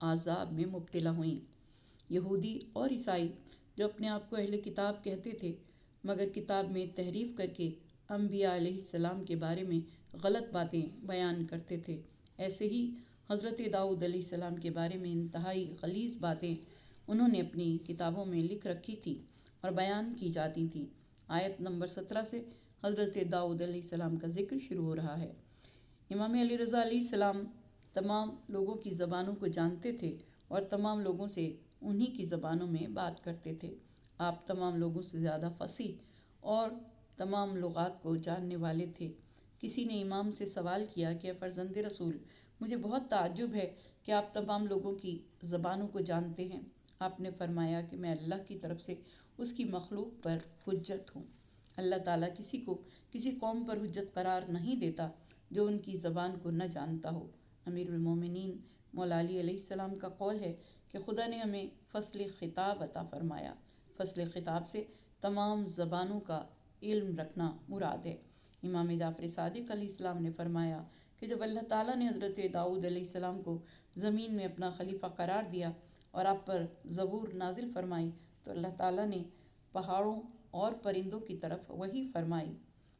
عذاب میں مبتلا ہوئیں۔ یہودی اور عیسائی جو اپنے آپ کو اہل کتاب کہتے تھے مگر کتاب میں تحریف کر کے انبیاء علیہ السلام کے بارے میں غلط باتیں بیان کرتے تھے، ایسے ہی حضرت داؤد علیہ السلام کے بارے میں انتہائی غلیظ باتیں انہوں نے اپنی کتابوں میں لکھ رکھی تھی اور بیان کی جاتی تھیں۔ آیت نمبر 17 سے حضرت داؤد علیہ السلام کا ذکر شروع ہو رہا ہے۔ امام علی رضا علیہ السلام تمام لوگوں کی زبانوں کو جانتے تھے اور تمام لوگوں سے انہی کی زبانوں میں بات کرتے تھے۔ آپ تمام لوگوں سے زیادہ فصیح اور تمام لغات کو جاننے والے تھے۔ کسی نے امام سے سوال کیا کہ اے فرزند رسول، مجھے بہت تعجب ہے کہ آپ تمام لوگوں کی زبانوں کو جانتے ہیں۔ آپ نے فرمایا کہ میں اللہ کی طرف سے اس کی مخلوق پر حجت ہوں۔ اللہ تعالیٰ کسی کو کسی قوم پر حجت قرار نہیں دیتا جو ان کی زبان کو نہ جانتا ہو۔ امیر المومنین مولا علی علیہ السلام کا قول ہے کہ خدا نے ہمیں فصل خطاب عطا فرمایا۔ فصل خطاب سے تمام زبانوں کا علم رکھنا مراد ہے۔ امام جعفر صادق علیہ السلام نے فرمایا کہ جب اللہ تعالیٰ نے حضرت داؤد علیہ السلام کو زمین میں اپنا خلیفہ قرار دیا اور آپ پر زبور نازل فرمائی تو اللہ تعالیٰ نے پہاڑوں اور پرندوں کی طرف وحی فرمائی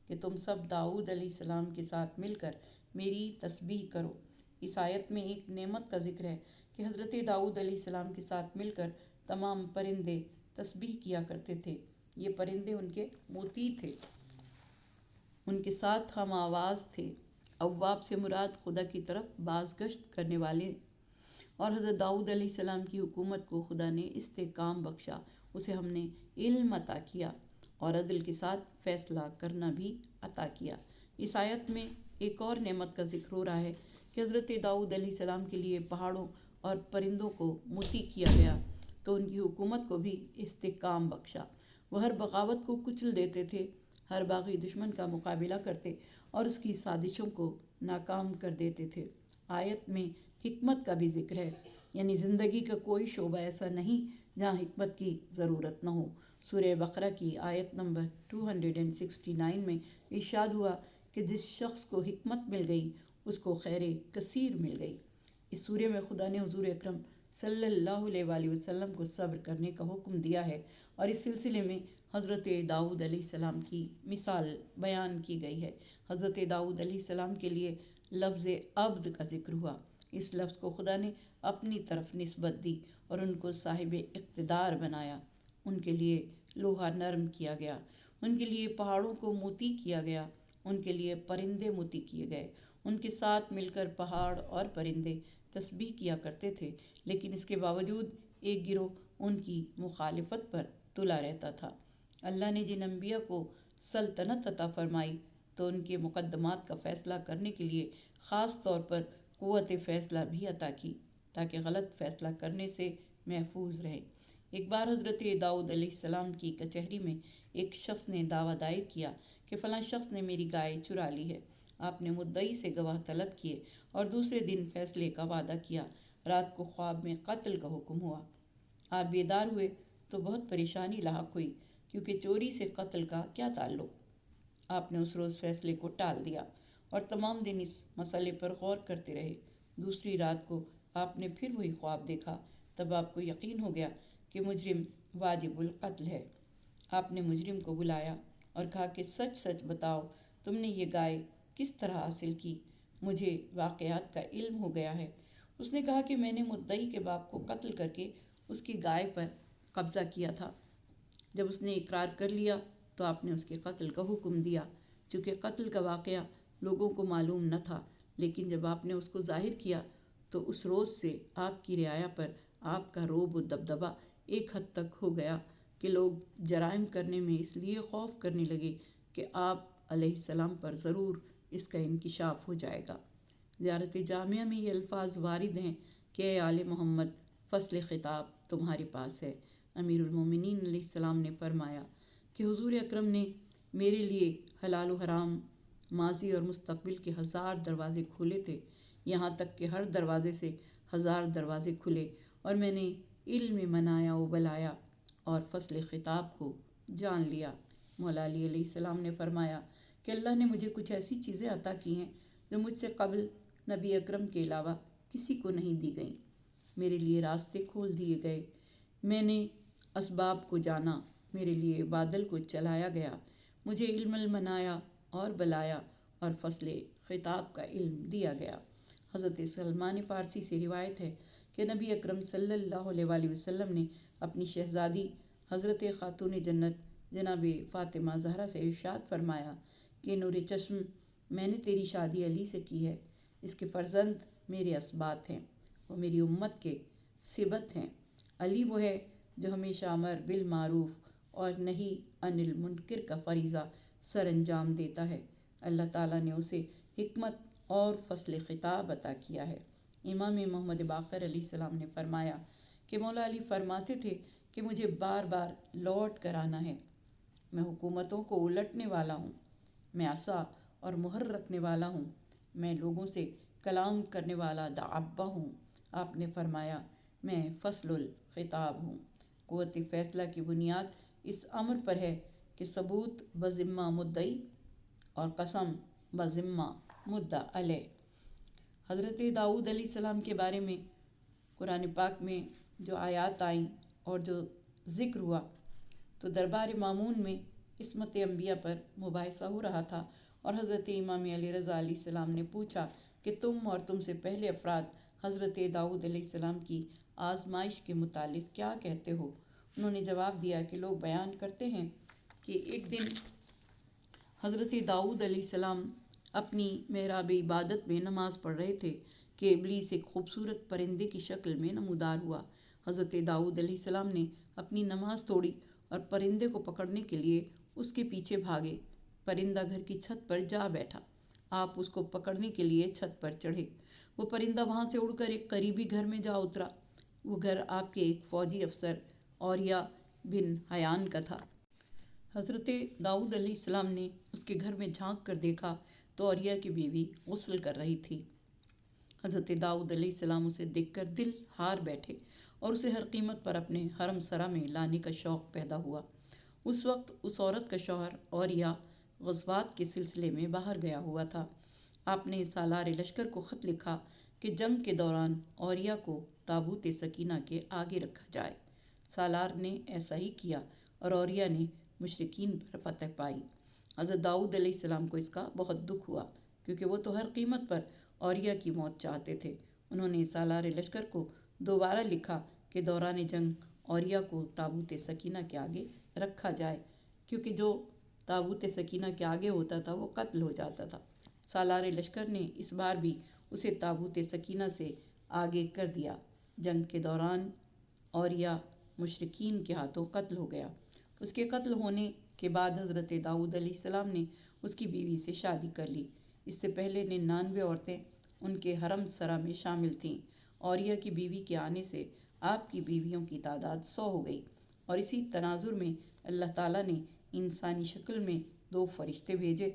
کہ تم سب داؤد علیہ السلام کے ساتھ مل کر میری تسبیح کرو۔ اس آیت میں ایک نعمت کا ذکر ہے کہ حضرت داؤد علیہ السلام کے ساتھ مل کر تمام پرندے تسبیح کیا کرتے تھے۔ یہ پرندے ان کے موتی تھے، ان کے ساتھ ہم آواز تھے۔ اواب سے مراد خدا کی طرف بازگشت کرنے والے، اور حضرت داؤد علیہ السلام کی حکومت کو خدا نے استحکام بخشا، اسے ہم نے علم عطا کیا اور عدل کے ساتھ فیصلہ کرنا بھی عطا کیا۔ اس آیت میں ایک اور نعمت کا ذکر ہو رہا ہے کہ حضرت داؤد علیہ السلام کے لیے پہاڑوں اور پرندوں کو مطیع کیا گیا تو ان کی حکومت کو بھی استحکام بخشا۔ وہ ہر بغاوت کو کچل دیتے تھے، ہر باغی دشمن کا مقابلہ کرتے اور اس کی سازشوں کو ناکام کر دیتے تھے۔ آیت میں حکمت کا بھی ذکر ہے، یعنی زندگی کا کوئی شعبہ ایسا نہیں جہاں حکمت کی ضرورت نہ ہو۔ سورہ بقرہ کی آیت نمبر 269 میں ارشاد ہوا کہ جس شخص کو حکمت مل گئی اس کو خیر کثیر مل گئی۔ اس سورہ میں خدا نے حضور اکرم صلی اللہ علیہ وآلہ وسلم کو صبر کرنے کا حکم دیا ہے اور اس سلسلے میں حضرت داؤد علیہ السلام کی مثال بیان کی گئی ہے۔ حضرت داؤد علیہ السلام کے لیے لفظ عبد کا ذکر ہوا۔ اس لفظ کو خدا نے اپنی طرف نسبت دی اور ان کو صاحب اقتدار بنایا۔ ان کے لیے لوہا نرم کیا گیا، ان کے لیے پہاڑوں کو موتی کیا گیا، ان کے لیے پرندے موتی کیے گئے۔ ان کے ساتھ مل کر پہاڑ اور پرندے تسبیح کیا کرتے تھے، لیکن اس کے باوجود ایک گروہ ان کی مخالفت پر تلا رہتا تھا۔ اللہ نے جن انبیاء کو سلطنت عطا فرمائی تو ان کے مقدمات کا فیصلہ کرنے کے لیے خاص طور پر قوت فیصلہ بھی عطا کی تاکہ غلط فیصلہ کرنے سے محفوظ رہیں۔ ایک بار حضرت داؤد علیہ السلام کی کچہری میں ایک شخص نے دعویٰ دائر کیا کہ فلاں شخص نے میری گائے چرا لی ہے۔ آپ نے مدعی سے گواہ طلب کیے اور دوسرے دن فیصلے کا وعدہ کیا۔ رات کو خواب میں قتل کا حکم ہوا۔ آپ بیدار ہوئے تو بہت پریشانی لاحق ہوئی کیونکہ چوری سے قتل کا کیا تعلق۔ آپ نے اس روز فیصلے کو ٹال دیا اور تمام دن اس مسئلے پر غور کرتے رہے۔ دوسری رات کو آپ نے پھر وہی خواب دیکھا۔ تب آپ کو یقین ہو گیا کہ مجرم واجب القتل ہے۔ آپ نے مجرم کو بلایا اور کہا کہ سچ سچ بتاؤ، تم نے یہ گائے کس طرح حاصل کی؟ مجھے واقعات کا علم ہو گیا ہے۔ اس نے کہا کہ میں نے مدعی کے باپ کو قتل کر کے اس کی گائے پر قبضہ کیا تھا۔ جب اس نے اقرار کر لیا تو آپ نے اس کے قتل کا حکم دیا۔ چونکہ قتل کا واقعہ لوگوں کو معلوم نہ تھا، لیکن جب آپ نے اس کو ظاہر کیا تو اس روز سے آپ کی رعایا پر آپ کا رعب و دبدبہ ایک حد تک ہو گیا کہ لوگ جرائم کرنے میں اس لیے خوف کرنے لگے کہ آپ علیہ السلام پر ضرور اس کا انکشاف ہو جائے گا۔ زیارت جامعہ میں یہ الفاظ وارد ہیں کہ اے آل محمد، فصل خطاب تمہارے پاس ہے۔ امیر المومنین علیہ السلام نے فرمایا کہ حضور اکرم نے میرے لیے حلال و حرام، ماضی اور مستقبل کے 1000 دروازے کھولے تھے، یہاں تک کہ ہر دروازے سے 1000 دروازے کھلے اور میں نے علم منایا و بلایا اور فصل خطاب کو جان لیا۔ مولا علی علیہ السلام نے فرمایا کہ اللہ نے مجھے کچھ ایسی چیزیں عطا کی ہیں جو مجھ سے قبل نبی اکرم کے علاوہ کسی کو نہیں دی گئیں۔ میرے لیے راستے کھول دیے گئے، میں نے اسباب کو جانا، میرے لیے بادل کو چلایا گیا، مجھے علم بنایا اور بلایا اور فصل خطاب کا علم دیا گیا۔ حضرت سلمان فارسی سے روایت ہے کہ نبی اکرم صلی اللہ علیہ وآلہ وسلم نے اپنی شہزادی حضرت خاتون جنت جناب فاطمہ زہرا سے ارشاد فرمایا کہ نور چشم، میں نے تیری شادی علی سے کی ہے، اس کے فرزند میرے اسباط ہیں، وہ میری امت کے صبت ہیں۔ علی وہ ہے جو ہمیشہ امر بالمعروف اور نہی عن المنکر کا فریضہ سر انجام دیتا ہے۔ اللہ تعالیٰ نے اسے حکمت اور فصل خطاب عطا کیا ہے۔ امام محمد باقر علیہ السلام نے فرمایا کہ مولا علی فرماتے تھے کہ مجھے بار بار لوٹ کر آنا ہے، میں حکومتوں کو الٹنے والا ہوں، میں عصا اور مہر رکھنے والا ہوں، میں لوگوں سے کلام کرنے والا دعبہ ہوں۔ آپ نے فرمایا میں فصل الخطاب ہوں۔ قوت فیصلہ کی بنیاد اس امر پر ہے کہ ثبوت بذمہ مدعی اور قسم بذمہ مدعا علیہ۔ حضرت داؤد علیہ السلام کے بارے میں قرآن پاک میں جو آیات آئیں اور جو ذکر ہوا، تو دربار مامون میں عصمت انبیاء پر مباحثہ ہو رہا تھا، اور حضرت امام علی رضا علیہ السلام نے پوچھا کہ تم اور تم سے پہلے افراد حضرت داؤد علیہ السلام کی آزمائش کے متعلق کیا کہتے ہو؟ انہوں نے جواب دیا کہ لوگ بیان کرتے ہیں کہ ایک دن حضرت داؤد علیہ السلام اپنی محراب عبادت میں نماز پڑھ رہے تھے کہ ابلیس ایک خوبصورت پرندے کی شکل میں نمودار ہوا۔ حضرت داؤد علیہ السلام نے اپنی نماز توڑی اور پرندے کو پکڑنے کے لیے اس کے پیچھے بھاگے۔ پرندہ گھر کی چھت پر جا بیٹھا، آپ اس کو پکڑنے کے لیے چھت پر چڑھے۔ وہ پرندہ وہاں سے اڑ کر ایک قریبی گھر میں جا اترا۔ وہ گھر آپ کے ایک فوجی افسر اوریہ بن حیان کا تھا۔ حضرت داؤد علیہ السلام نے اس کے گھر میں جھانک کر دیکھا تو اوریہ کی بیوی غسل کر رہی تھی۔ حضرت داؤد علیہ السلام اسے دیکھ کر دل ہار بیٹھے اور اسے ہر قیمت پر اپنے حرم سرا میں لانے کا شوق پیدا ہوا۔ اس وقت اس عورت کا شوہر اوریہ غزوات کے سلسلے میں باہر گیا ہوا تھا۔ آپ نے سالار لشکر کو خط لکھا کہ جنگ کے دوران اوریہ کو تابوت سکینہ کے آگے رکھا جائے۔ سالار نے ایسا ہی کیا اور اوریہ نے مشرکین پر فتح پائی۔ حضرت داؤد علیہ السلام کو اس کا بہت دکھ ہوا، کیونکہ وہ تو ہر قیمت پر اوریہ کی موت چاہتے تھے۔ انہوں نے سالار لشکر کو دوبارہ لکھا کہ دوران جنگ اوریہ کو تابوت سکینہ کے آگے رکھا جائے، کیونکہ جو تابوت سکینہ کے آگے ہوتا تھا وہ قتل ہو جاتا تھا۔ سالار لشکر نے اس بار بھی اسے تابوت سکینہ سے آگے کر دیا۔ جنگ کے دوران اوریہ مشرکین کے ہاتھوں قتل ہو گیا۔ اس کے قتل ہونے کے بعد حضرت داؤد علیہ السلام نے اس کی بیوی سے شادی کر لی۔ اس سے پہلے 99 عورتیں ان کے حرم سرا میں شامل تھیں۔ اوریہ کی بیوی کے آنے سے آپ کی بیویوں کی تعداد 100 ہو گئی، اور اسی تناظر میں اللہ تعالیٰ نے انسانی شکل میں 2 فرشتے بھیجے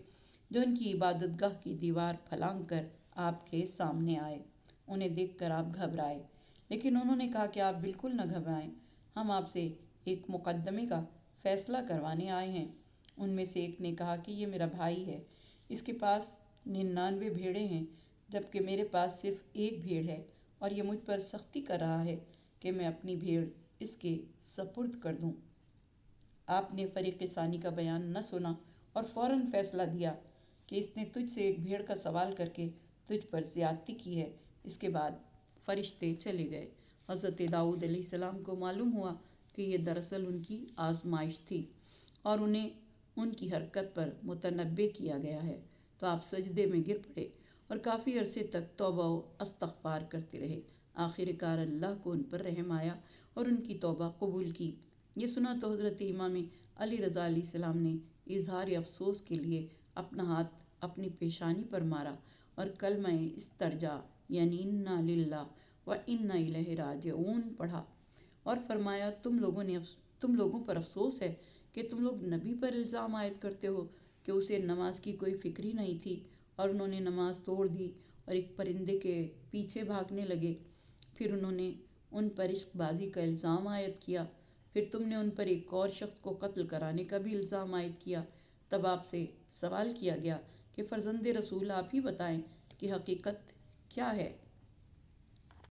جو ان کی عبادت گاہ کی دیوار پھلانگ کر آپ کے سامنے آئے۔ انہیں دیکھ کر آپ گھبرائے، لیکن انہوں نے کہا کہ آپ بالکل نہ گھبرائیں، ہم آپ سے ایک مقدمے کا فیصلہ کروانے آئے ہیں۔ ان میں سے ایک نے کہا کہ یہ میرا بھائی ہے، اس کے پاس 99 بھیڑیں ہیں، جبکہ میرے پاس صرف ایک بھیڑ ہے، اور یہ مجھ پر سختی کر رہا ہے کہ میں اپنی بھیڑ اس کے سپرد کر دوں۔ آپ نے فریق ثانی کا بیان نہ سنا اور فوراً فیصلہ دیا کہ اس نے تجھ سے ایک بھیڑ کا سوال کر کے تجھ پر زیادتی کی ہے۔ اس کے بعد فرشتے چلے گئے۔ حضرت داؤد علیہ السلام کو معلوم ہوا کہ یہ دراصل ان کی آزمائش تھی اور انہیں ان کی حرکت پر متنبہ کیا گیا ہے، تو آپ سجدے میں گر پڑے اور کافی عرصے تک توبہ و استغفار کرتے رہے۔ آخر کار اللہ کو ان پر رحم آیا اور ان کی توبہ قبول کی۔ یہ سنا تو حضرت امام علی رضا علیہ السلام نے اظہار افسوس کے لیے اپنا ہاتھ اپنی پیشانی پر مارا اور کلمہ استرجاع یعنی انا للہ و انا الیہ راجعون پڑھا اور فرمایا تم لوگوں پر افسوس ہے کہ تم لوگ نبی پر الزام عائد کرتے ہو کہ اسے نماز کی کوئی فکر ہی نہیں تھی، اور انہوں نے نماز توڑ دی اور ایک پرندے کے پیچھے بھاگنے لگے۔ پھر انہوں نے ان پر عشق بازی کا الزام عائد کیا۔ پھر تم نے ان پر ایک اور شخص کو قتل کرانے کا بھی الزام عائد کیا۔ تب آپ سے سوال کیا گیا کہ فرزند رسول آپ ہی بتائیں کہ حقیقت کیا ہے۔